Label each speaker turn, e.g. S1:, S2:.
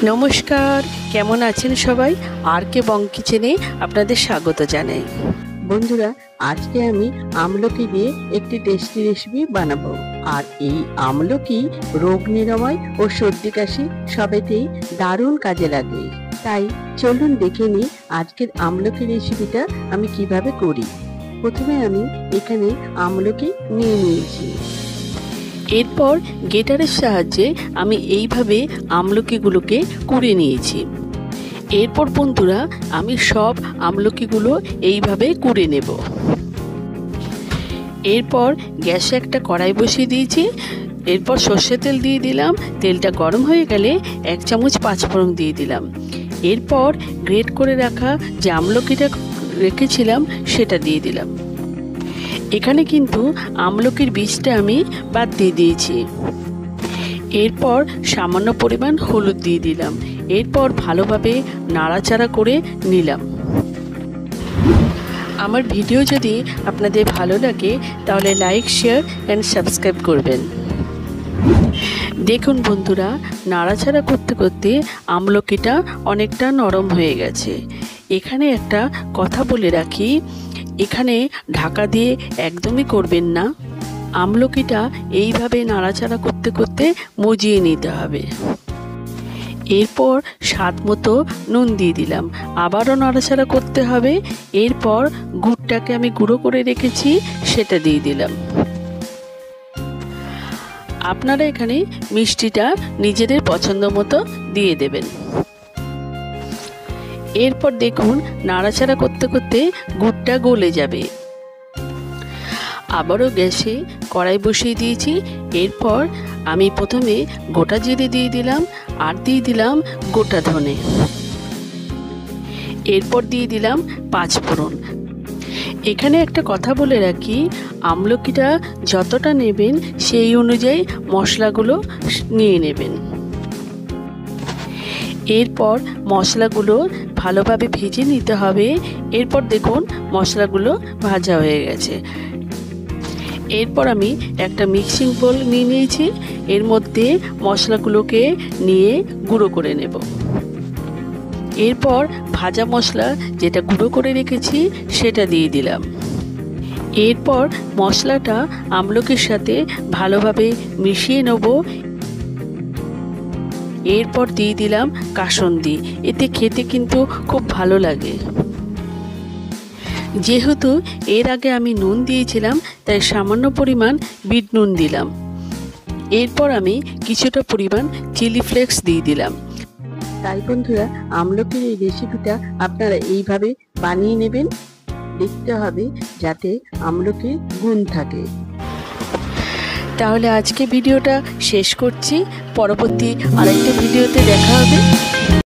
S1: নমস্কার, কেমন আছেন সবাই? আর কে বং কিচেনে আপনাদের স্বাগত জানাই। বন্ধুরা, আজকে আমি আমলকি দিয়ে একটি টেস্টি রেসিপি বানাবো। আর এই আমলকি রোগ নিরাময় ও সর্দি কাশি সবেতেই দারুণ কাজে লাগে। তাই চলুন দেখে নিই আজকের আমলকি রেসিপিটা আমি কিভাবে করি। প্রথমে আমি এখানে আমলকি নিয়ে নিয়েছি। এরপর গ্রেটারের সাহায্যে আমি এইভাবে আমলকিগুলোকে কুড়ে নিয়েছি। এরপর বন্ধুরা, আমি সব আমলকিগুলো এইভাবে কুড়ে নেব। এরপর গ্যাসে একটা কড়াই বসিয়ে দিয়েছি। এরপর সর্ষের তেল দিয়ে দিলাম। তেলটা গরম হয়ে গেলে 1 চামচ পাঁচফোড়ন দিয়ে দিলাম। এরপর গ্রেট করে রাখা যে আমলকিটা রেখেছিলাম সেটা দিয়ে দিলাম। এখানে কিন্তু আমলকির বীজটা আমি বাদ দিয়ে দিয়েছি। এরপর সামান্য পরিমাণ হলুদ দিয়ে দিলাম। এরপর ভালোভাবে নাড়াচাড়া করে নিলাম। আমার ভিডিও যদি আপনাদের ভালো লাগে তাহলে লাইক, শেয়ার অ্যান্ড সাবস্ক্রাইব করবেন। দেখুন বন্ধুরা, নাড়াচাড়া করতে করতে আমলকিটা অনেকটা নরম হয়ে গেছে। এখানে একটা কথা বলে রাখি, এখানে ঢাকা দিয়ে একদমই করবেন না। আমলকিটা এইভাবে নাড়াচাড়া করতে করতে মজিয়ে নিতে হবে। এরপর স্বাদ মতো নুন দিয়ে দিলাম। আবারও নাড়াচাড়া করতে হবে। এরপর গুড়টাকে আমি গুঁড়ো করে রেখেছি সেটা দিয়ে দিলাম। আপনারা এখানে মিষ্টিটা নিজেদের পছন্দ মতো দিয়ে দেবেন। এরপর দেখুন নাড়াচাড়া করতে করতে গুড়টা গলে যাবে। আবারও গ্যাসে কড়াই বসিয়ে দিয়েছি। এরপর আমি প্রথমে গোটা জিরে দিয়ে দিলাম আর দিয়ে দিলাম গোটা ধনে। এরপর দিয়ে দিলাম পাঁচফোড়ন। এখানে একটা কথা বলে রাখি, আমলকিটা যতটা নেবেন সেই অনুযায়ী মশলাগুলো নিয়ে নেবেন। এরপর মশলাগুলো ভালোভাবে ভেজে নিতে হবে। এরপর দেখুন মশলাগুলো ভাজা হয়ে গেছে। এরপর আমি একটা মিক্সিং বোল নিয়ে নিয়েছি। এর মধ্যে মশলাগুলোকে নিয়ে গুঁড়ো করে নেব। এরপর ভাজা মশলা যেটা গুঁড়ো করে রেখেছি সেটা দিয়ে দিলাম। এরপর মশলাটা আমলকির সাথে ভালোভাবে মিশিয়ে নেব। এরপর দিয়ে দিলাম কাসুন্দি। এতে খেতে কিন্তু খুব ভালো লাগে। যেহেতু এর আগে আমি নুন দিয়েছিলাম তাই সামান্য পরিমাণ বিট নুন দিলাম। এরপর আমি কিছুটা পরিমাণ চিলি ফ্লেক্স দিয়ে দিলাম। তাই বন্ধুরা, আমলকির এই রেসিপিটা আপনারা এইভাবে বানিয়ে নেবেন। দেখতে হবে যাতে আমলকির গুণ থাকে। তাহলে আজকে ভিডিওটা শেষ করছি। পরবর্তী আরেকটা ভিডিওতে দেখা হবে।